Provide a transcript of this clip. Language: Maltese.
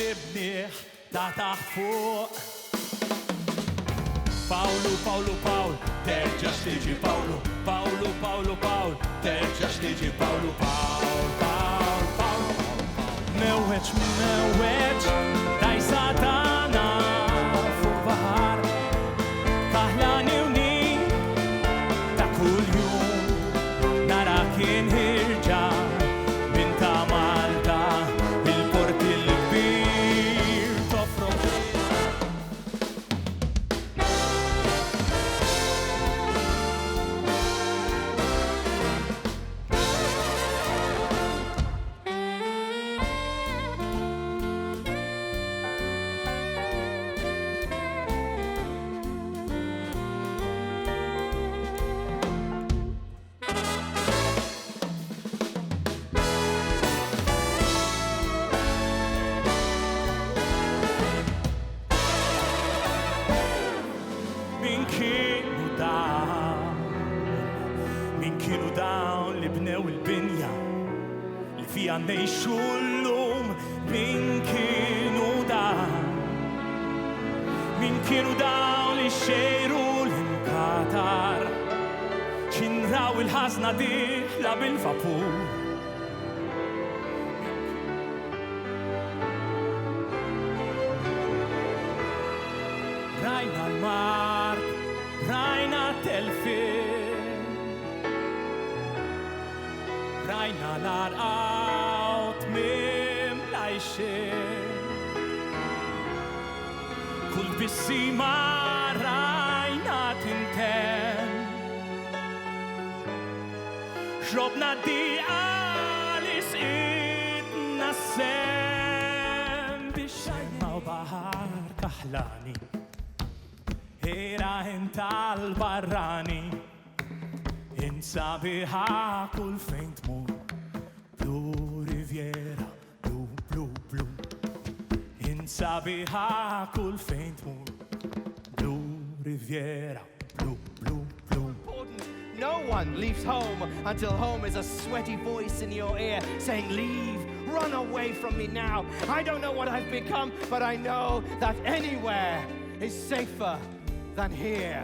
li bnieh ta' taħt fuq. Pawlu, Pawlu, Pawl, terġax tiġi Pawlu, Pawlu, Pawlu, Pawl, terġax tiġi Pawlu, Pawl, Pawl, Pawl. Mewweġ, mewweġ, dajsa tagħna fuq baħar, kaħlani uni ta' kuljum, nara kien ħirġa minn ta' Malta, il-port il-kbir toffro. Min kienu dawn li bnew il-binja li fija nejxu l-lum. Min kienu dawn li xejru l-inkatar, xinraw il-ħazna diħla bil-vapur. Rajna l-mart, rajna telfin, rajna l-arqawt mimlajxin, kull bissima rajna tinten, xrobna diqa li sqitna sem biex xajma u bahar kaħlani. Era intal barrani, insabiħa kull fejn tmur. Blue Riviera, blue, blue, blue. Insabiħa kull fejn tmur. Blue Riviera, blue, blue, blue. No one leaves home until home is a sweaty voice in your ear saying, leave, run away from me now. I don't know what I've become, but I know that anywhere is safer than here.